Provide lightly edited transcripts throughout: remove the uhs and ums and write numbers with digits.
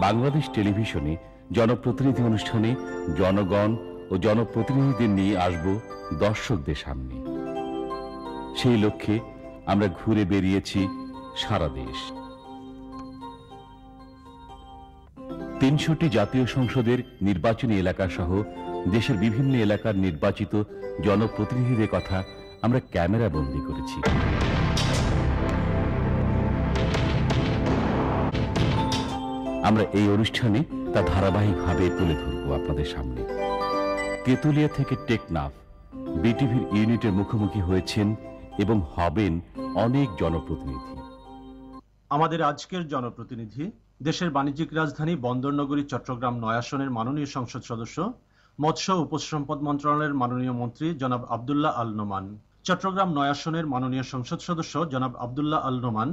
বাংলাদেশ টেলিভিশনে জনপ্রতিনিধি অনুষ্ঠানে জনগণ ও জনপ্রতিনিধিদের নিয়ে আসব দর্শকদের সামনে। সেই লক্ষ্যে আমরা ঘুরে বেরিয়েছি সারা দেশ। ৩০০টি জাতীয় সংসদের নির্বাচনী এলাকা সহ দেশের বিভিন্ন এলাকার নির্বাচিত জনপ্রতিনিধিদের কথা আমরা ক্যামেরা বন্দী করেছি। আমরা এই অনুষ্ঠানে তা ধারাবাহিকভাবে তুলে ধরব আপনাদের সামনে। তেতুলিয়া থেকে টেকনাফ বিটিভির ইউনিটের মুখোমুখি হয়েছেন এবং হবেন অনেক জনপ্রতিনিধি। আমাদের আজকের জনপ্রতিনিধি দেশের বাণিজ্যিক রাজধানী বন্দরনগরী চট্টগ্রাম ৯ আসনের মাননীয় সংসদ সদস্য, মৎস্য ও উপসম্পদ মন্ত্রণালয়ের মাননীয় মন্ত্রী জনাব আব্দুল্লাহ আল নোমান। চট্টগ্রাম ৯ আসনের মাননীয় সংসদ সদস্য জনাব আব্দুল্লাহ আল নোমান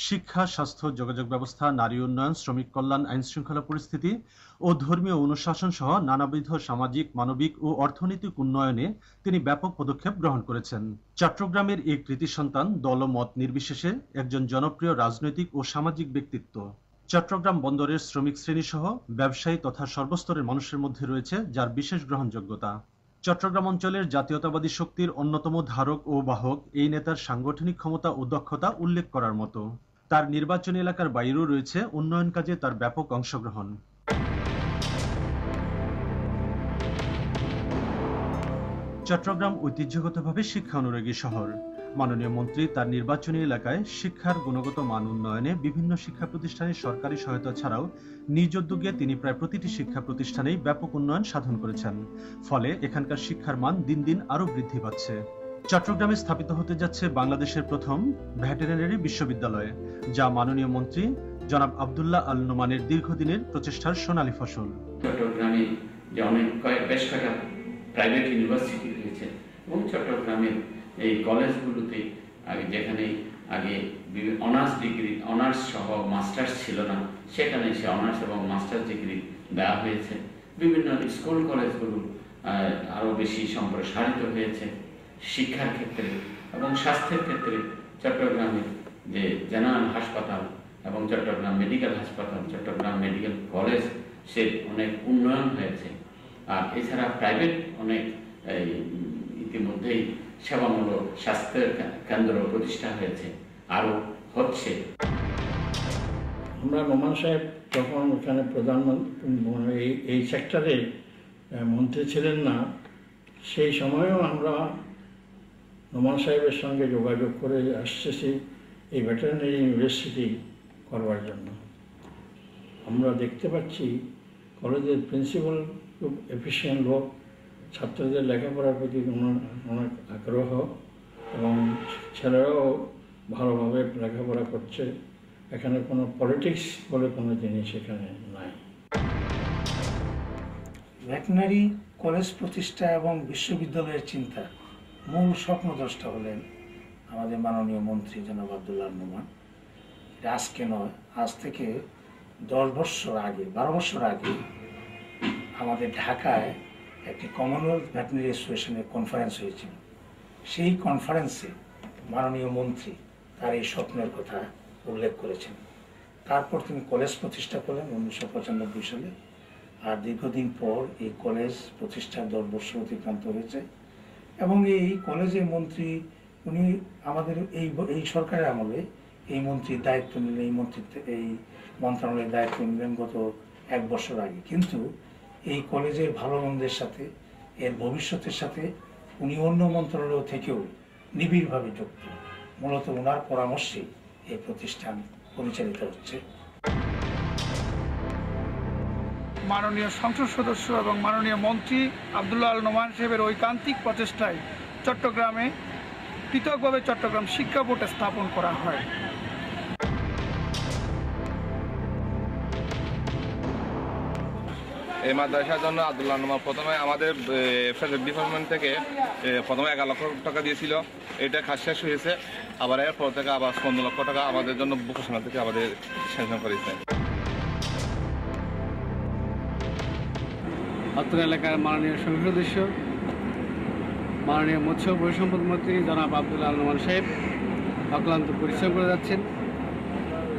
শিক্ষা, স্বাস্থ্য, যোগাযোগ ব্যবস্থা, নারী উন্নয়ন, শ্রমিক কল্যাণ, আইন শৃঙ্খলা পরিস্থিতি ও ধর্মীয় অনুশাসন সহ নানাবিধ সামাজিক, মানবিক ও অর্থনৈতিক উন্নয়নে তিনি ব্যাপক পদক্ষেপ গ্রহণ করেছেন। চট্টগ্রামের এই কৃতি সন্তান দল ও মত নির্বিশেষে একজন জনপ্রিয় রাজনৈতিক ও সামাজিক ব্যক্তিত্ব। চট্টগ্রাম বন্দরের শ্রমিক শ্রেণী সহ ব্যবসায়ী তথা সর্বস্তরের মানুষের মধ্যে রয়েছে যার বিশেষ গ্রহণযোগ্যতা। চট্টগ্রাম অঞ্চলের জাতীয়তাবাদী শক্তির অন্যতম ধারক ও বাহক এই নেতার সাংগঠনিক ক্ষমতা ও দক্ষতা উল্লেখ করার মতো। তার নির্বাচনী এলাকার বাইরেও রয়েছে উন্নয়ন কাজে তার ব্যাপক অংশগ্রহণ। চট্টগ্রাম ঐতিহ্যগতভাবে শিক্ষা অনুরাগী শহর। মাননীয় মন্ত্রী তার নির্বাচনী এলাকায় শিক্ষার গুণগত মান উন্নয়নে বিভিন্ন শিক্ষা প্রতিষ্ঠানের সরকারি সহায়তা ছাড়াও নিজ উদ্যোগে তিনি প্রায় প্রতিটি শিক্ষা প্রতিষ্ঠানেই ব্যাপক উন্নয়ন সাধন করেছেন। ফলে এখানকার শিক্ষার মান দিন দিন আরও বৃদ্ধি পাচ্ছে। চট্টগ্রামে স্থাপিত হতে যাচ্ছে বাংলাদেশের প্রথম ভেটেরিনারি বিশ্ববিদ্যালয়, যা মাননীয় মন্ত্রী জনাব আব্দুল্লাহ আল নোমানের দীর্ঘদিনের প্রচেষ্টার সোনালী ফসল। চট্টগ্রামে যে অনেক বেশ কয়েকটা প্রাইভেট ইউনিভার্সিটি রয়েছে এবং চট্টগ্রামের এই কলেজগুলোতে যেখানে আগে অনার্স ডিগ্রি, অনার্স সহ মাস্টার্স ছিল না, সেখানে সে অনার্স এবং মাস্টার্স ডিগ্রি দেওয়া হয়েছে। বিভিন্ন স্কুল কলেজগুলো আরও বেশি সম্প্রসারিত হয়েছে শিক্ষার ক্ষেত্রে এবং স্বাস্থ্যের ক্ষেত্রে। চট্টগ্রামের যে জেনারেল হাসপাতাল এবং চট্টগ্রাম মেডিকেল হাসপাতাল, চট্টগ্রাম মেডিকেল কলেজ, সে অনেক উন্নয়ন হয়েছে। আর এছাড়া প্রাইভেট অনেক ইতিমধ্যেই সেবামূলক স্বাস্থ্যের কেন্দ্র প্রতিষ্ঠা হয়েছে, আরও হচ্ছে। আমরা নোমান সাহেব যখন ওখানে প্রধানমন্ত্রী এই সেক্টরে মন্ত্রী ছিলেন না, সেই সময়েও আমরা নোমান সাহেবের সঙ্গে যোগাযোগ করে আসতেছি এই ভেটেরিনারি ইউনিভার্সিটি করবার জন্য। আমরা দেখতে পাচ্ছি কলেজের প্রিন্সিপাল খুব এফিশিয়েন্ট লোক, ছাত্রদের লেখাপড়ার প্রতি অনেক আগ্রহ এবং ছেলেরাও ভালোভাবে লেখাপড়া করছে। এখানে কোনো পলিটিক্স বলে কোনো জিনিস এখানে নাই। ভেটেরিনারি কলেজ প্রতিষ্ঠা এবং বিশ্ববিদ্যালয়ের চিন্তা মূল স্বপ্নদ্রষ্টা হলেন আমাদের মাননীয় মন্ত্রী জনাব আব্দুল্লাহ নোমান। আজকে নয়, আজ থেকে 10 বছর আগে, 12 বছর আগে আমাদের ঢাকায় একটি কমনওয়েলথ ভেটেরিনারি অ্যাসোসিয়েশনের কনফারেন্স হয়েছিল। সেই কনফারেন্সে মাননীয় মন্ত্রী তার এই স্বপ্নের কথা উল্লেখ করেছেন। তারপর তিনি কলেজ প্রতিষ্ঠা করলেন 1995 সালে। আর দীর্ঘদিন পর এই কলেজ প্রতিষ্ঠার 10 বছর অতিক্রান্ত হয়েছে এবং এই কলেজের মন্ত্রী উনি আমাদের এই সরকারের আমলে এই মন্ত্রীর দায়িত্ব নিলেন, এই মন্ত্রণালয়ের দায়িত্ব নিলেন গত 1 বছর আগে। কিন্তু এই কলেজের ভালো মন্দের সাথে, এর ভবিষ্যতের সাথে উনি অন্য মন্ত্রণালয় থেকেও নিবিড়ভাবে যুক্ত। মূলত ওনার পরামর্শে এই প্রতিষ্ঠান পরিচালিত হচ্ছে। মাননীয় সংসদ সদস্য এবং মাননীয় মন্ত্রী আব্দুল্লাহ আল নোমান সাহেবের ঐকান্তিক প্রচেষ্টায় চট্টগ্রামে পৃথকভাবে চট্টগ্রাম শিক্ষা বোর্ড স্থাপন করা হয়। এই মাদ্রাসার জন্য আব্দুল্লাহ নোমান প্রথমে আমাদের ডিপার্টমেন্ট থেকে প্রথমে 11 লক্ষ টাকা দিয়েছিল। এটা কাজ শেষ হয়েছে, আবার এরপর থেকে আবার 15 লক্ষ টাকা আমাদের জন্য ভোকেশনাল থেকে আমাদের স্যাংশন করেছে। অত্র এলাকার মাননীয় সংসদ সদস্য, মাননীয় মৎস্য ও পরিসম্পদ মন্ত্রী জনাব আব্দুল্লাহ আল নোমান সাহেব অক্লান্ত পরিশ্রম করে যাচ্ছেন।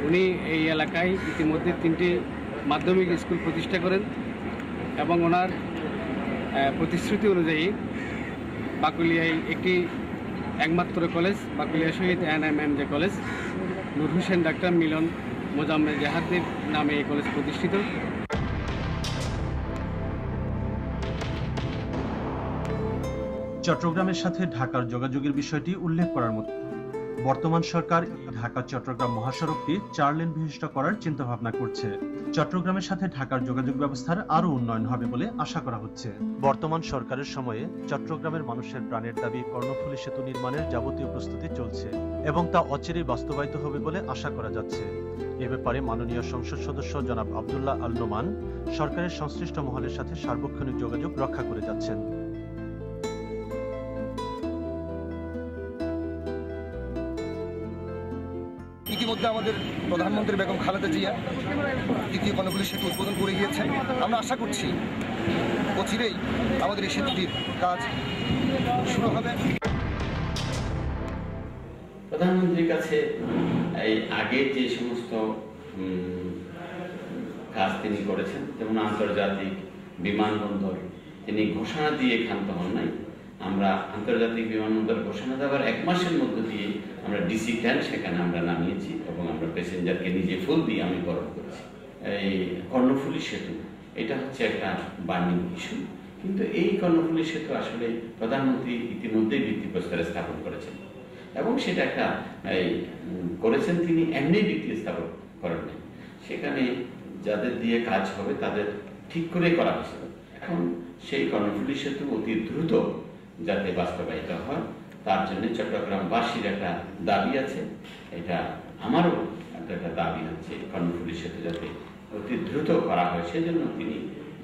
উনি এই এলাকায় ইতিমধ্যে 3টি মাধ্যমিক স্কুল প্রতিষ্ঠা করেন এবং ওনার প্রতিশ্রুতি অনুযায়ী বাকুলিয়ায় একটি একমাত্র কলেজ, বাকুলিয়া শহীদ NMMJ কলেজ, নূর হোসেন ডাক্তার মিলন মোজাম্মেল জাহাদের নামে এই কলেজ প্রতিষ্ঠিত। চট্টগ্রামের সাথে ঢাকার যোগাযোগের বিষয়টি উল্লেখ করার মতো। বর্তমান সরকার ঢাকা চট্টগ্রাম মহাসড়কটি 4 লেন বিশিষ্ট করার চিন্তাভাবনা করছে। চট্টগ্রামের সাথে ঢাকার যোগাযোগ ব্যবস্থার আরও উন্নয়ন হবে বলে আশা করা হচ্ছে। বর্তমান সরকারের সময়ে চট্টগ্রামের মানুষের প্রাণের দাবি কর্ণফুলী সেতু নির্মাণের যাবতীয় প্রস্তুতি চলছে এবং তা অচিরেই বাস্তবায়িত হবে বলে আশা করা যাচ্ছে। এ ব্যাপারে মাননীয় সংসদ সদস্য জনাব আব্দুল্লাহ আল নোমান সরকারের সংশ্লিষ্ট মহলের সাথে সার্বক্ষণিক যোগাযোগ রক্ষা করে যাচ্ছেন। ইতিমধ্যে আমাদের প্রধানমন্ত্রী বেগম খালেদা জিয়া দ্বিতীয় কর্ণফুলী সেতু উদ্বোধন করে গিয়েছেন। আমরা আশা করছি অচিরেই আমাদের এই সেতুটির কাজ শুরু হবে। প্রধানমন্ত্রীর কাছে এই আগে যে সমস্ত কাজ তিনি করেছেন, যেমন আন্তর্জাতিক বিমানবন্দর তিনি ঘোষণা দিয়ে ক্ষান্ত হন নাই। আমরা আন্তর্জাতিক বিমানবন্দর ঘোষণা দেওয়ার 1 মাসের মধ্য দিয়ে আমরা ডিসি ক্যাম্প সেখানে আমরা নামিয়েছি এবং আমরা প্যাসেঞ্জারকে নিজে ফুল দিয়ে আমি বরণ করেছি। এই কর্ণফুলী সেতু এটা হচ্ছে একটা বার্নিং ইস্যু, কিন্তু এই কর্ণফুলী সেতু আসলে প্রধানমন্ত্রী ইতিমধ্যেই ভিত্তিপ্রস্তরে স্থাপন করেছেন এবং সেটা একটা করেছেন তিনি এমনি ভিত্তি স্থাপন করেন নাই। সেখানে যাদের দিয়ে কাজ হবে তাদের ঠিক করে করা হয়েছিল। এখন সেই কর্ণফুলী সেতু অতি দ্রুত যাতে বাস্তবায়িত হয় তার জন্য চট্টগ্রামবাসীর একটা দাবি আছে, এটা আমারও একটা দাবি হচ্ছে কর্ণফুলী সেতু যাতে অতি দ্রুত করা হয়। সেজন্য তিনি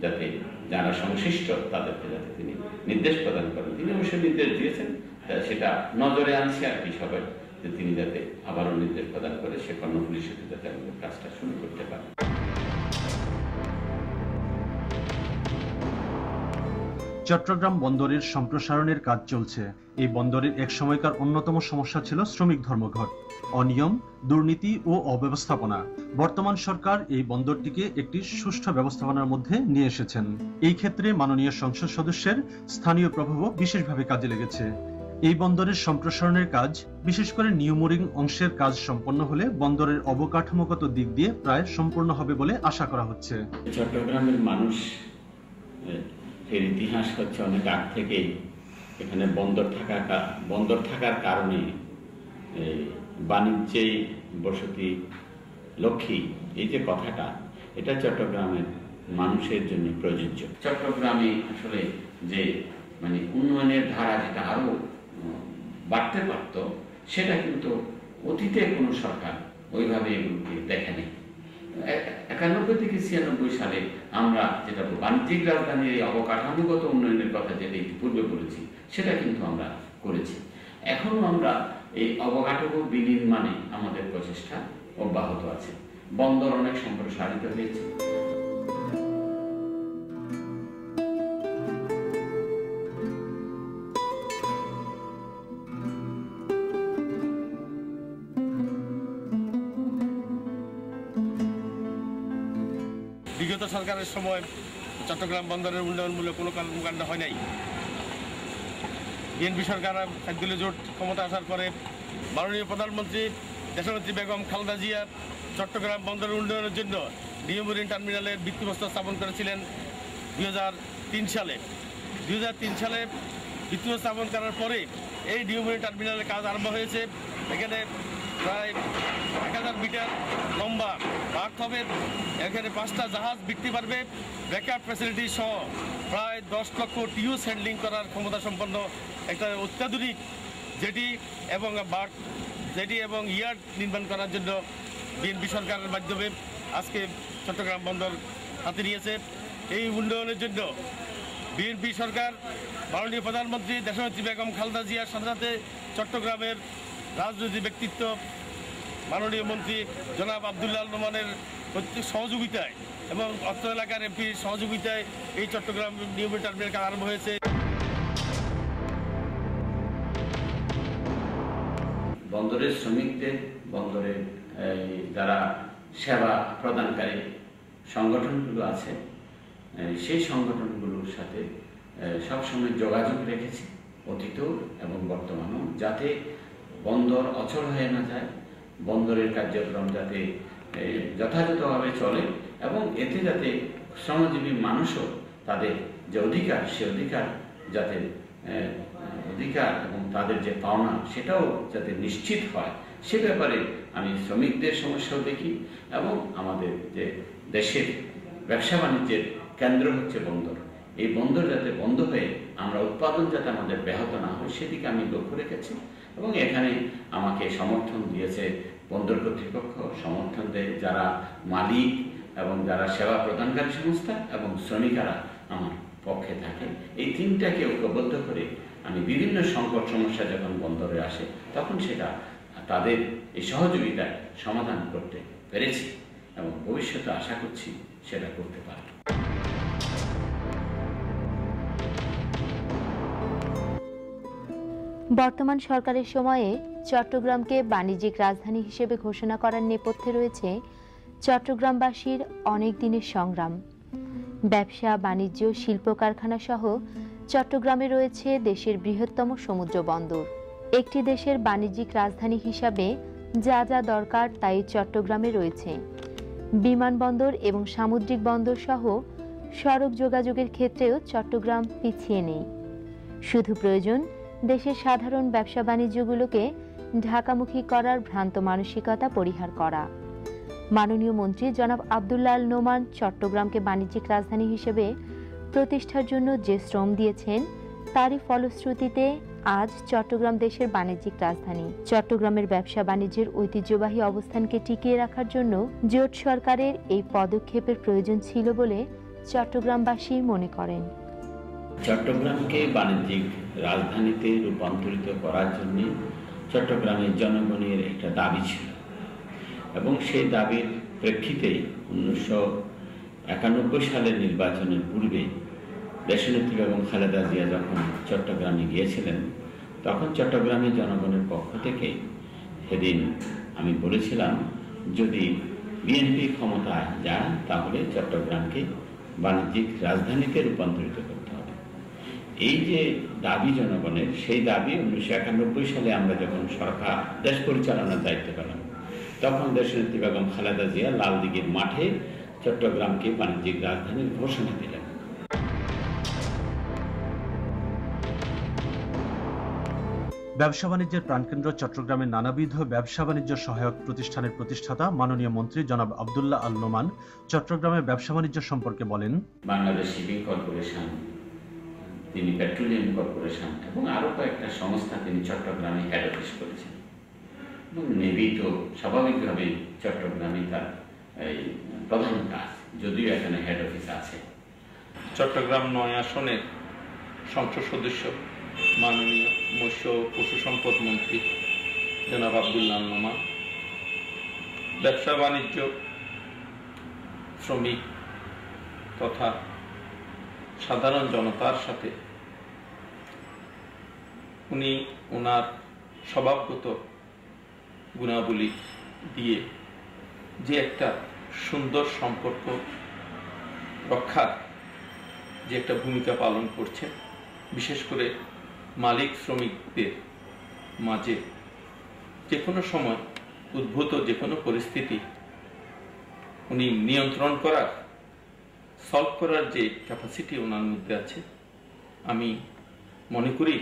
যাতে যারা সংশ্লিষ্ট তাদেরকে যাতে তিনি নির্দেশ প্রদান করেন, তিনি অবশ্যই নির্দেশ দিয়েছেন, সেটা নজরে আনছে আর কি সবাই, যে তিনি যাতে আবারও নির্দেশ প্রদান করে সে কর্ণফুলী সেতু যাতে আমাদের কাজটা শুরু করতে পারে। চট্টগ্রাম বন্দরের সম্প্রসারণের কাজ চলছে। এই বন্দরের এক সময়কার অন্যতম সমস্যা ছিল শ্রমিক ধর্মঘট, অনিয়ম, দুর্নীতি ও অব্যবস্থাপনা। বর্তমান সরকার এই বন্দরটিকে একটি সুষ্ঠু ব্যবস্থাপনার মধ্যে নিয়ে এসেছেন। এই ক্ষেত্রে মাননীয় সংসদ সদস্যের স্থানীয় প্রভাবও বিশেষভাবে কাজে লেগেছে। এই বন্দরের সম্প্রসারণের কাজ, বিশেষ করে নিউ মোরিং অংশের কাজ সম্পন্ন হলে বন্দরের অবকাঠামোগত দিক দিয়ে প্রায় সম্পূর্ণ হবে বলে আশা করা হচ্ছে। চট্টগ্রামের মানুষ এর ইতিহাস হচ্ছে অনেক আগ থেকেই এখানে বন্দর থাকার কারণে বাণিজ্যেই বসতি লক্ষ্মী, এই যে কথাটা, এটা চট্টগ্রামের মানুষের জন্য প্রযোজ্য। চট্টগ্রামে আসলে যে উন্নয়নের ধারা যেটা আরো বাড়তে পারত, সেটা কিন্তু অতীতে কোনো সরকার ওইভাবে এগুলোকে দেখেনি। 91 থেকে 96 সালে আমরা যেটা বাণিজ্যিক রাজধানীর এই অবকাঠামোগত উন্নয়নের কথা যেটা ইতিপূর্বে বলেছি, সেটা কিন্তু আমরা করেছি। এখনো আমরা এই অবকাঠামো বিনির্মাণে আমাদের প্রচেষ্টা অব্যাহত আছে। বন্দর অনেক সম্প্রসারিত হয়েছে। বিগত সরকারের সময় চট্টগ্রাম বন্দরের উন্নয়নমূলক কোনো কর্মকাণ্ড হয় নাই। বিএনপি সরকার একদলীয় জোট ক্ষমতা আসার পরে মাননীয় প্রধানমন্ত্রী দেশনেত্রী বেগম খালেদা জিয়া চট্টগ্রাম বন্দরের উন্নয়নের জন্য নিউ মেরিন টার্মিনালের ভিত্তিপ্রস্তর স্থাপন করেছিলেন 2003 সালে। 2003 সালে ভিত্তিপ্রস্তর স্থাপন করার পরে এই নিউ মেরিন টার্মিনালের কাজ আরম্ভ হয়েছে। এখানে প্রায় 1000 মিটার লম্বা বার্থ হবে, এখানে 5টা জাহাজ বিক্রি পারবে, ব্যাকআপ ফ্যাসিলিটি সহ প্রায় 10 লক্ষ টিউস হ্যান্ডলিং করার ক্ষমতা সম্পন্ন একটা অত্যাধুনিক জেটি এবং ইয়ার্ড নির্মাণ করার জন্য বিএনপি সরকারের মাধ্যমে আজকে চট্টগ্রাম বন্দর হাতে নিয়েছে। এই উন্নয়নের জন্য বিএনপি সরকার মাননীয় প্রধানমন্ত্রী দেশনেত্রী বেগম খালেদা জিয়ার সাথে সাথে চট্টগ্রামের রাজনৈতিক ব্যক্তিত্ব মাননীয় মন্ত্রী জনাব আব্দুল্লাহ আল নোমানের সহযোগিতায় এবং অত্র এলাকার এমপির সহযোগিতায় এই চট্টগ্রাম নিউ মেরিন টার্মিনাল কাজ আরম্ভ হয়েছে। বন্দরের শ্রমিকদের, বন্দরের যারা সেবা প্রদানকারী সংগঠনগুলো আছে সেই সংগঠনগুলোর সাথে সবসময় যোগাযোগ রেখেছি, অতীতেও এবং বর্তমানেও, যাতে বন্দর অচল হয়ে না যায়, বন্দরের কার্যক্রম যাতে যথাযথভাবে চলে এবং এতে যাতে শ্রমজীবী মানুষও তাদের যে অধিকার, সে অধিকার যাতে অধিকার এবং তাদের যে পাওনা সেটাও যাতে নিশ্চিত হয়, সে ব্যাপারে আমি শ্রমিকদের সমস্যাও দেখি এবং আমাদের যে দেশের ব্যবসা বাণিজ্যের কেন্দ্র হচ্ছে বন্দর, এই বন্দর যাতে বন্ধ হয়ে আমরা উৎপাদন যাতে আমাদের ব্যাহত না হয় সেদিকে আমি লক্ষ্য রেখেছি এবং এখানে আমাকে সমর্থন দিয়েছে বন্দর কর্তৃপক্ষ, সমর্থন দেয় যারা মালিক এবং যারা সেবা প্রদানকারী সংস্থা এবং শ্রমিকেরা আমার পক্ষে থাকে। এই তিনটাকে ঐক্যবদ্ধ করে আমি বিভিন্ন সংকট সমস্যা যখন বন্দরে আসে তখন সেটা তাদের এই সহযোগিতায় সমাধান করতে পেরেছি এবং ভবিষ্যতে আশা করছি সেটা করতে পারব। বর্তমান সরকারের সময়ে চট্টগ্রামকে বাণিজ্যিক রাজধানী হিসেবে ঘোষণা করার নেপথ্যে রয়েছে চট্টগ্রামবাসীর অনেক দিনের সংগ্রাম। ব্যবসা, বাণিজ্য, শিল্প কারখানা সহ চট্টগ্রামে রয়েছে দেশের বৃহত্তম সমুদ্র বন্দর। একটি দেশের বাণিজ্যিক রাজধানী হিসাবে যা যা দরকার তাই চট্টগ্রামে রয়েছে। বিমানবন্দর এবং সামুদ্রিক বন্দর সহ সড়ক যোগাযোগের ক্ষেত্রেও চট্টগ্রাম পিছিয়ে নেই। শুধু প্রয়োজন দেশের সাধারণ ব্যবসা বাণিজ্যগুলোকে ঢাকামুখী করার ভ্রান্ত মানসিকতা পরিহার করা। মাননীয় মন্ত্রী জনাব আব্দুল্লাহ আল নোমান চট্টগ্রামকে বাণিজ্যিক রাজধানী হিসেবে প্রতিষ্ঠার জন্য যে শ্রম দিয়েছেন তারই ফলশ্রুতিতে আজ চট্টগ্রাম দেশের বাণিজ্যিক রাজধানী। চট্টগ্রামের ব্যবসা বাণিজ্যের ঐতিহ্যবাহী অবস্থানকে টিকিয়ে রাখার জন্য জোট সরকারের এই পদক্ষেপের প্রয়োজন ছিল বলে চট্টগ্রামবাসী মনে করেন। চট্টগ্রামকে বাণিজ্যিক রাজধানীতে রূপান্তরিত করার জন্য চট্টগ্রামের জনগণের একটা দাবি ছিল এবং সেই দাবির প্রেক্ষিতে 1991 সালের নির্বাচনের পূর্বে দেশনেত্রী বেগম খালেদা জিয়া যখন চট্টগ্রামে গিয়েছিলেন তখন চট্টগ্রামের জনগণের পক্ষ থেকে সেদিন আমি বলেছিলাম যদি বিএনপি ক্ষমতায় যায় তাহলে চট্টগ্রামকে বাণিজ্যিক রাজধানীতে রূপান্তরিত করতে হবে। এই যে দাবি জনগণের, সেই দাবি 1991 সালে আমরা যখন সরকার দেশ পরিচালনার দায়িত্ব পেলাম তখন দেশনেত্রী বেগম খালেদা জিয়া লালদিঘির মাঠে চট্টগ্রামকে বাণিজ্যিক রাজধানীর ঘোষণা দিলেন। ব্যবসা বাণিজ্যের প্রাণকেন্দ্র চট্টগ্রামের নানাবিধ ব্যবসা বাণিজ্য সহায়ক প্রতিষ্ঠানের প্রতিষ্ঠাতা মাননীয় মন্ত্রী জনাব আব্দুল্লাহ আল নোমান চট্টগ্রামের ব্যবসা বাণিজ্য সম্পর্কে বলেন, বাংলাদেশ শিপিং কর্পোরেশন, তিনি পেট্রোলিয়াম কর্পোরেশন এবং আরো কয়েকটা সংস্থা তিনি চট্টগ্রামে হেড অফিস করেছেন এবং নেভি তো স্বাভাবিকভাবেই চট্টগ্রামে তার এই প্রধান কাজ, যদিও এখানে হেড অফিস আছে। চট্টগ্রাম ৯ আসনের সংসদ সদস্য মাননীয় মৎস্য ও পশু সম্পদ মন্ত্রী জনাব আব্দুল্লাহ আল নোমান ব্যবসা বাণিজ্য, শ্রমিক তথা সাধারণ জনতার সাথে উনি ওনার স্বভাবগত গুণাবলী দিয়ে যে একটা সুন্দর সম্পর্ক রক্ষার যে একটা ভূমিকা পালন করছে, বিশেষ করে মালিক শ্রমিকদের মাঝে যে কোনো সময় উদ্ভূত যে কোনো পরিস্থিতি উনি নিয়ন্ত্রণ করার, সলভ করার যে ক্যাপাসিটি ওনার মধ্যে আছে, আমি মনে করি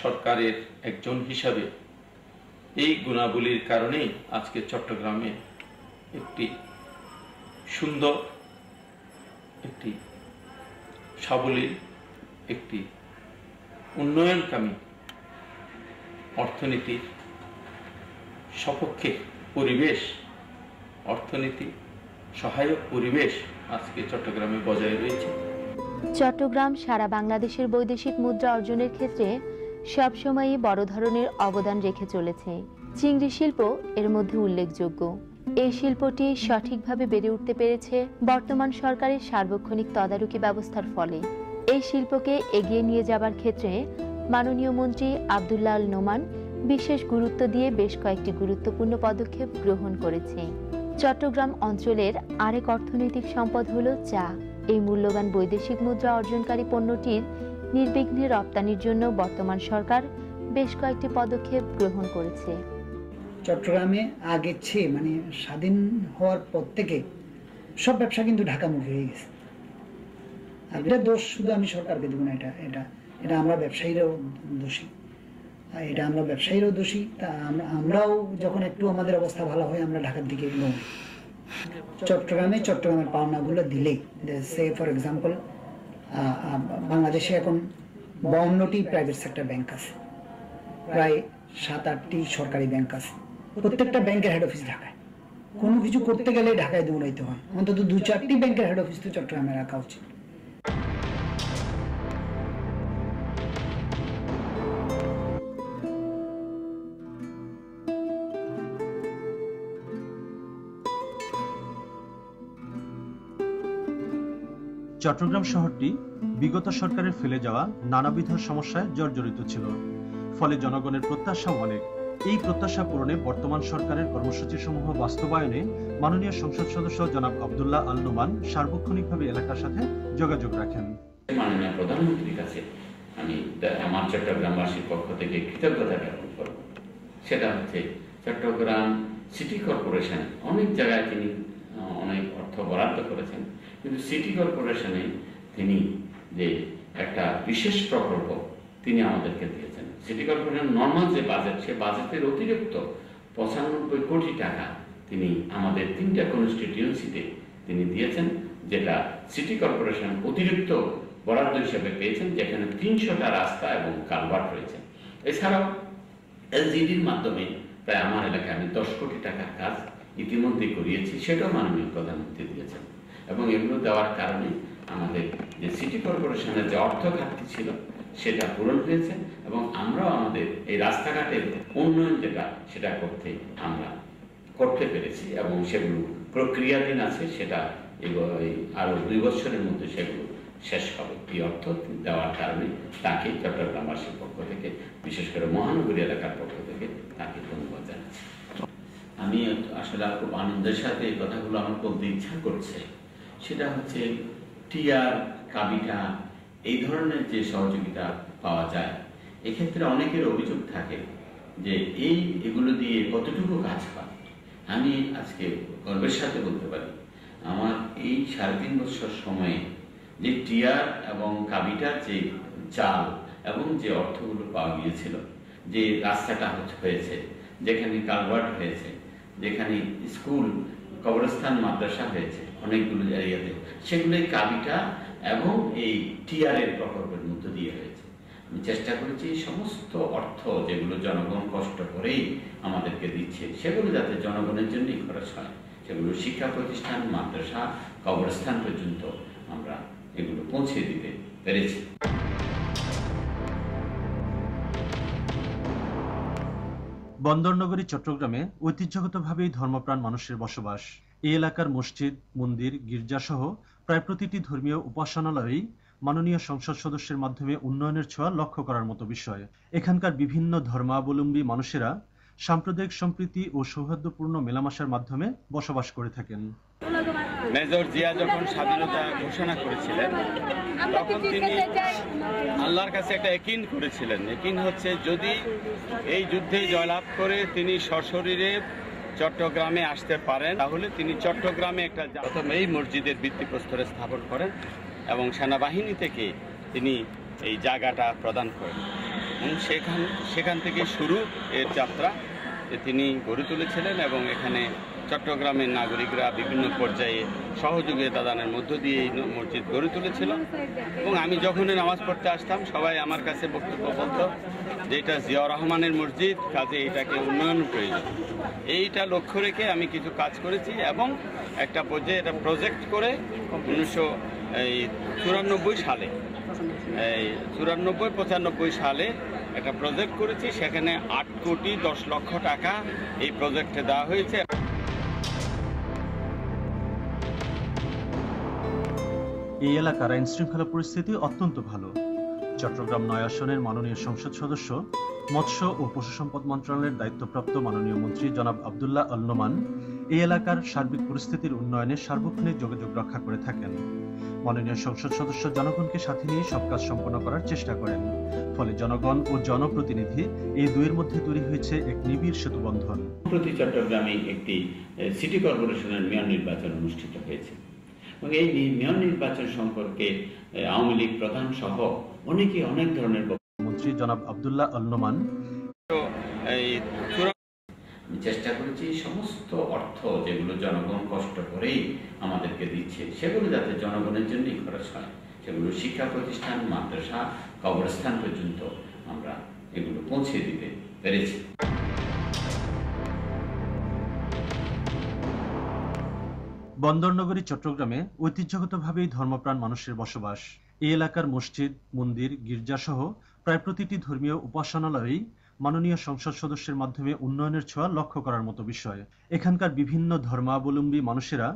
সরকারের একজন হিসাবে এই গুণাবলীর কারণেই আজকে চট্টগ্রামে একটি সুন্দর, একটি সাবলীল, একটি উন্নয়নকামী অর্থনীতির সপক্ষে পরিবেশ, অর্থনীতি সহায়ক পরিবেশ আজকে চট্টগ্রামে বজায় রয়েছে। চট্টগ্রাম সারা বাংলাদেশের বৈদেশিক মুদ্রা অর্জনের ক্ষেত্রে সবসময়ই বড় ধরনের অবদান রেখে চলেছে। চিংড়ি শিল্প এর মধ্যে উল্লেখযোগ্য। এই শিল্পটি সঠিকভাবে বেড়ে উঠতে পেরেছে বর্তমান সরকারের সার্বক্ষণিক তদারকি ব্যবস্থার ফলে। এই শিল্পকে এগিয়ে নিয়ে যাবার ক্ষেত্রে মাননীয় মন্ত্রী আব্দুল্লাহ আল নোমান বিশেষ গুরুত্ব দিয়ে বেশ কয়েকটি গুরুত্বপূর্ণ পদক্ষেপ গ্রহণ করেছে। চট্টগ্রাম অঞ্চলের আরেক অর্থনৈতিক সম্পদ হল চা। এই মূল্যবান বৈদেশিক মুদ্রা অর্জনকারী পণ্যটির নির্বিঘ্নে রপ্তানির জন্য বর্তমান সরকার বেশ কয়েকটি পদক্ষেপ গ্রহণ করেছে। চট্টগ্রামে আগে চেয়ে মানে স্বাধীন হওয়ার পর থেকে সব ব্যবসা কিন্তু ঢাকামুখী হয়ে গেছে। আর এটা দোষ শুধু আমি সরকারকে দেবো না, এটা আমরা ব্যবসায়ীরাও দোষী। এটা আমরা ব্যবসায়ীরাও দোষী। তা আমরাও যখন একটু আমাদের অবস্থা ভালো হয় আমরা ঢাকার দিকে নই। চট্টগ্রামের পাওনাগুলো দিলেই, সে ফর এক্সাম্পল বাংলাদেশে এখন 52টি প্রাইভেট সেক্টর ব্যাংক আছে, প্রায় 7-8টি সরকারি ব্যাংক আছে। প্রত্যেকটা ব্যাংকের হেড অফিস ঢাকায়। কোনো কিছু করতে গেলে ঢাকায় দৌড়াইতে হয়। অন্তত 2-4টি ব্যাংকের হেড অফিস তো চট্টগ্রামে রাখা উচিত। চট্টগ্রাম শহরটি বিগত সরকারের ফেলে যাওয়া নানাবিধ সমস্যায় জর্জরিত ছিল, ফলে জনগণের প্রত্যাশা অনেক। এই প্রত্যাশা পূরণে বর্তমান সরকারের কর্মসূচিসমূহ বাস্তবায়নে মাননীয় সংসদ সদস্য জনাব আব্দুল্লাহ আল নোমান সার্বক্ষণিকভাবে এলাকার সাথে যোগাযোগ রাখেন। মাননীয় প্রধানমন্ত্রীর কাছে আমি আমার চট্টগ্রামবাসীর পক্ষ থেকে কৃতজ্ঞতা জ্ঞাপন করব। সেটা হচ্ছে চট্টগ্রাম সিটি কর্পোরেশন অনেক জায়গায় তিনি অনেক অর্থ বরাদ্দ করেছেন, কিন্তু সিটি কর্পোরেশনে তিনি যে একটা বিশেষ প্রকল্প তিনি আমাদেরকে দিয়েছেন। সিটি কর্পোরেশন নর্মাল যে বাজেট, সে বাজেটের অতিরিক্ত 95 কোটি টাকা তিনি আমাদের 3টা কনস্টিটিউয়েন্সিতে তিনি দিয়েছেন, যেটা সিটি কর্পোরেশন অতিরিক্ত বরাদ্দ হিসেবে পেয়েছেন, যেখানে 300টা রাস্তা এবং কালভার্ট রয়েছে। এছাড়াও এলজিডির মাধ্যমে প্রায় আমার এলাকায় আমি 10 কোটি টাকার কাজ ইতিমধ্যে করিয়েছি, সেটাও মাননীয় প্রধানমন্ত্রী দিয়েছেন। এবং এগুলো দেওয়ার কারণে আমাদের যে সিটি কর্পোরেশনের যে অর্থ ঘাটতি ছিল সেটা পূরণ হয়েছে, এবং আমরাও আমাদের এই রাস্তাঘাটের উন্নয়ন যেটা সেটা আমরা করতে পেরেছি, এবং সেগুলো প্রক্রিয়াধীন আছে। সেটা আরো 2 বছরের মধ্যে সেগুলো শেষ হবে। এই অর্থ দেওয়ার কারণে তাকে চট্টগ্রামবাসীর পক্ষ থেকে, বিশেষ করে মহানগরী এলাকার পক্ষ থেকে তাকে ধন্যবাদ জানাচ্ছি। আমি আসলে খুব আনন্দের সাথে এই কথাগুলো আমার বলতে ইচ্ছা করছে। সেটা হচ্ছে টিআর, কাবিটা, এই ধরনের যে সহযোগিতা পাওয়া যায়, এক্ষেত্রে অনেকের অভিযোগ থাকে যে এগুলো দিয়ে কতটুকু কাজ হয়। আমি আজকে গর্বের সাথে বলতে পারি, আমার এই 3.5 বছর সময়ে যে টিআর এবং কাবিটার যে চাল এবং যে অর্থগুলো পাওয়া গিয়েছিল, যে রাস্তাটা হয়েছে, যেখানে কালভার্ট হয়েছে, যেখানে স্কুল, কবরস্থান, মাদ্রাসা হয়েছে অনেকগুলো এরিয়াতে, সেগুলো এই কাবিটা এবং এই টিআরের প্রকল্পের মধ্য দিয়ে হয়েছে। আমি চেষ্টা করেছি সমস্ত অর্থ যেগুলো জনগণ কষ্ট করেই আমাদেরকে দিচ্ছে, সেগুলো যাতে জনগণের জন্যই খরচ হয়, সেগুলো শিক্ষা প্রতিষ্ঠান, মাদ্রাসা, কবরস্থান পর্যন্ত আমরা এগুলো পৌঁছে দিতে পেরেছি। বন্দরনগরী চট্টগ্রামে ঐতিহ্যগতভাবেই ধর্মপ্রাণ মানুষের বসবাস। এই এলাকার মসজিদ, মন্দির, গির্জা সহ প্রায় প্রতিটি ধর্মীয় উপাসনালয়েই মাননীয় সংসদ সদস্যের মাধ্যমে উন্নয়নের ছোঁয়া লক্ষ্য করার মতো বিষয়। এখানকার বিভিন্ন ধর্মাবলম্বী মানুষেরা সাম্প্রদায়িক সম্প্রীতি ও সৌহার্দ্যপূর্ণ মেলামেশার মাধ্যমে বসবাস করে থাকেন। মেজর জিয়া যখন স্বাধীনতা ঘোষণা করেছিলেন, তখন তিনি আল্লাহর কাছে একটা ইয়াকিন করেছিলেন। ইয়াকিন হচ্ছে যদি এই যুদ্ধে জয়লাভ করে তিনি সশরীরে চট্টগ্রামে আসতে পারেন, তাহলে তিনি চট্টগ্রামে একটা প্রথম এই মসজিদের ভিত্তিপ্রস্তরে স্থাপন করেন এবং সেনাবাহিনী থেকে তিনি এই জায়গাটা প্রদান করেন। সেখান থেকে শুরু এর যাত্রা তিনি গড়ে তুলেছিলেন, এবং এখানে চট্টগ্রামের নাগরিকরা বিভিন্ন পর্যায়ে সহযোগিতা দানের মধ্য দিয়ে এই মসজিদ গড়ে তুলেছিল। এবং আমি যখনই নামাজ পড়তে আসতাম, সবাই আমার কাছে বক্তব্য বলতো যে এটা জিয়াউর রহমানের মসজিদ, কাজে এটাকে উন্নয়ন প্রয়োজন। এইটা লক্ষ্য রেখে আমি কিছু কাজ করেছি, এবং একটা পর্যায়ে এটা প্রজেক্ট করে 1994 সালে 95 সালে একটা প্রজেক্ট করেছি। সেখানে 8 কোটি 10 লক্ষ টাকা এই প্রজেক্টে দেওয়া হয়েছে। এই এলাকার আইন শৃঙ্খলা পরিস্থিতি অত্যন্ত ভালো। চট্টগ্রাম 9 আসনের মাননীয় সংসদ সদস্য মৎস্য ও পশু সম্পদ মন্ত্রণালয়ের দায়িত্বপ্রাপ্ত মাননীয় মন্ত্রী জনাব আব্দুল্লাহ আল নোমান এই এলাকার সার্বিক পরিস্থিতির উন্নয়নে সার্বক্ষণিক যোগাযোগ রক্ষা করে থাকেন। মাননীয় সংসদ সদস্য জনগণকে সাথে নিয়ে সব কাজ সম্পন্ন করার চেষ্টা করেন। ফলে জনগণ ও জনপ্রতিনিধি এই দুইয়ের মধ্যে তৈরি হয়েছে এক নিবিড় সেতুবন্ধন। প্রতি চট্টগ্রামে একটি সিটি কর্পোরেশনের মেয়র নির্বাচন অনুষ্ঠিত হয়েছে এবং এই মেয়র নির্বাচন সম্পর্কে আওয়ামী লীগ প্রধান সহ অনেকে অনেক ধরনের মন্ত্রী জনাব আব্দুল্লাহ আল নোমান চেষ্টা করেছি সমস্ত অর্থ যেগুলো জনগণ কষ্ট করেই আমাদেরকে দিচ্ছে সেগুলো যাতে জনগণের জন্যই খরচ হয়, সেগুলো শিক্ষা প্রতিষ্ঠান, মাদ্রাসা, কবরস্থান পর্যন্ত আমরা এগুলো পৌঁছে দিতে পেরেছি। বন্দরনগরী চট্টগ্রামে ঐতিহ্যগতভাবেই ধর্মপ্রাণ মানুষের বসবাস। এই এলাকার মসজিদ, মন্দির, গির্জা সহ প্রায় প্রতিটি ধর্মীয় উপাসনালয়েই মাননীয় সংসদ সদস্যের মাধ্যমে উন্নয়নের ছোঁয়া লক্ষ্য করার মতো বিষয়। এখানকার বিভিন্ন ধর্মাবলম্বী মানুষেরা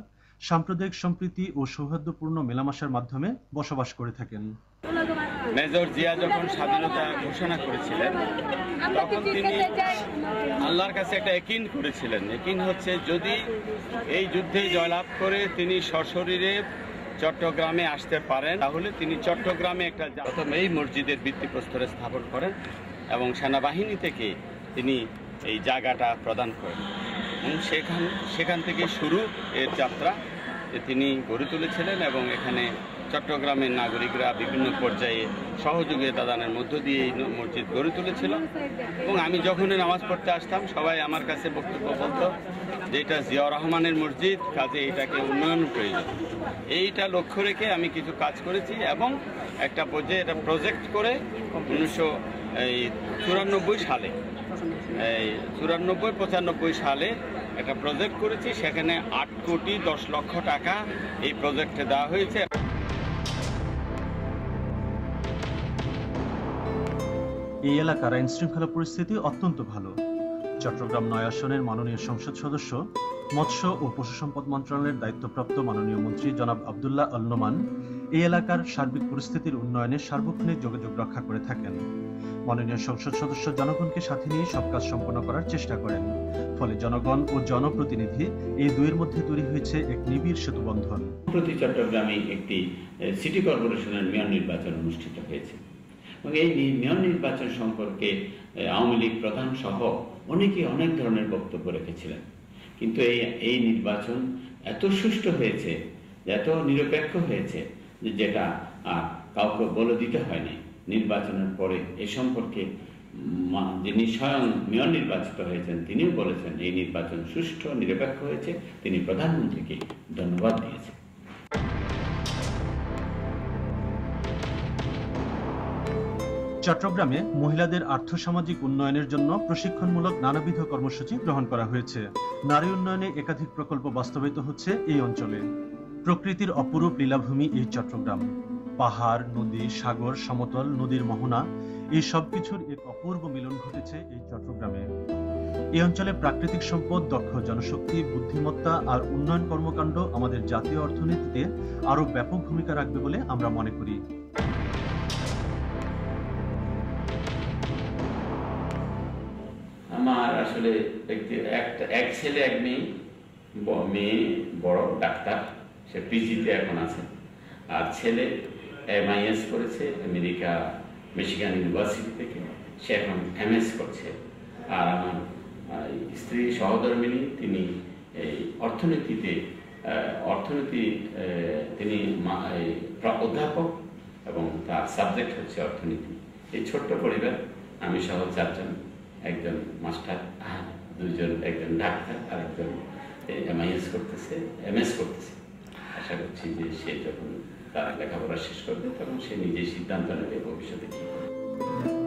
সাম্প্রদায়িক সম্প্রীতি ও সৌহার্দ্যপূর্ণ মেলামেশার মাধ্যমে বসবাস করে থাকেন। মেজর জিয়া যখন স্বাধীনতা ঘোষণা করেছিলেন তখন তিনি আল্লাহর কাছে একটা একিন করেছিলেন। একিন হচ্ছে যদি এই যুদ্ধে জয়লাভ করে তিনি সশরীরে চট্টগ্রামে আসতে পারেন তাহলে তিনি চট্টগ্রামে একটা প্রথম এই মসজিদের ভিত্তিপ্রস্তর স্থাপন করেন এবং সেনাবাহিনী থেকে তিনি এই জায়গাটা প্রদান করেন এবং সেখান থেকে শুরু এর যাত্রা তিনি গড়ে তুলেছিলেন এবং এখানে চট্টগ্রামের নাগরিকরা বিভিন্ন পর্যায়ে সহযোগিতা দানের মধ্য দিয়ে এই মসজিদ গড়ে তুলেছিল এবং আমি যখনই নামাজ পড়তে আসতাম সবাই আমার কাছে বক্তব্য বলতো যে এটা জিয়াউর রহমানের মসজিদ, কাজে এটাকে উন্নয়ন প্রয়োজন। এইটা লক্ষ্য রেখে আমি কিছু কাজ করেছি এবং একটা পর্যায়ে এটা প্রজেক্ট করে 1994 সালে 94-95 সালে একটা প্রজেক্ট করেছি, সেখানে 8 কোটি 10 লক্ষ টাকা এই প্রজেক্টে দেওয়া হয়েছে। এই এলাকার আইন শৃঙ্খলা পরিস্থিতি অত্যন্ত ভালো। চট্টগ্রাম 9 আসনের মাননীয় সংসদ সদস্য মৎস্য ও পশু সম্পদ মন্ত্রণালয়ের দায়িত্বপ্রাপ্ত মাননীয় মন্ত্রী জনাব আব্দুল্লাহ আল নোমান এই এলাকার সার্বিক পরিস্থিতির উন্নয়নে সার্বক্ষণিক যোগাযোগ রক্ষা করে থাকেন। মাননীয় সংসদ সদস্য জনগণকে সাথে নিয়ে সব কাজ সম্পন্ন করার চেষ্টা করেন। ফলে জনগণ ও জনপ্রতিনিধি এই দুইয়ের মধ্যে তৈরি হয়েছে এক নিবিড় সেতুবন্ধন। প্রতি চট্টগ্রামে একটি সিটি কর্পোরেশনের মেয়র নির্বাচন অনুষ্ঠিত হয়েছে এবং এই মেয়র নির্বাচন সম্পর্কে আওয়ামী লীগ প্রধান সহ অনেকে অনেক ধরনের বক্তব্য রেখেছিলেন, কিন্তু এই নির্বাচন এত সুষ্ঠু হয়েছে, এত নিরপেক্ষ হয়েছে যেটা কাউকে বলে দিতে হয়নি। নির্বাচনের পরে এ সম্পর্কে যিনি স্বয়ং মেয়র নির্বাচিত হয়েছেন তিনিও বলেছেন এই নির্বাচন সুষ্ঠু নিরপেক্ষ হয়েছে, তিনি প্রধানমন্ত্রীকে ধন্যবাদ দিয়েছেন। চট্টগ্রামে মহিলাদের আর্থসামাজিক উন্নয়নের জন্য প্রশিক্ষণমূলক নানাবিধ কর্মসূচি গ্রহণ করা হয়েছে। নারী উন্নয়নে একাধিক প্রকল্প বাস্তবায়িত হচ্ছে এই অঞ্চলে। প্রকৃতির অপরূপ লীলাভূমি এই চট্টগ্রাম। পাহাড়, নদী, সাগর, সমতল, নদীর মোহনা এই সবকিছুর এক অপূর্ব মিলন ঘটেছে এই চট্টগ্রামে। এই অঞ্চলে প্রাকৃতিক সম্পদ, দক্ষ জনশক্তি, বুদ্ধিমত্তা আর উন্নয়ন কর্মকাণ্ড আমাদের জাতীয় অর্থনীতিতে আরো ব্যাপক ভূমিকা রাখবে বলে আমরা মনে করি। আমার আসলে এক ছেলে এক মেয়ে, মেয়ে বড় ডাক্তার, সে পিজিতে এখন আছে, আর ছেলে MIS করেছে আমেরিকা মিশিগান ইউনিভার্সিটি থেকে, সে এখন MS করছে। আর আমার স্ত্রী সহধর্মিনী, তিনি এই অর্থনীতি তিনি অধ্যাপক এবং তার সাবজেক্ট হচ্ছে অর্থনীতি। এই ছোট্ট পরিবার, আমি সহ 4 জন, একজন মাস্টার, একজন ডাক্তার আর একজন MIS করতেছে, MS করতেছে। আশা করছি যে সে যখন তার লেখাপড়া শেষ করবে তখন সে নিজেই সিদ্ধান্ত নেবে ভবিষ্যতে কি করবে।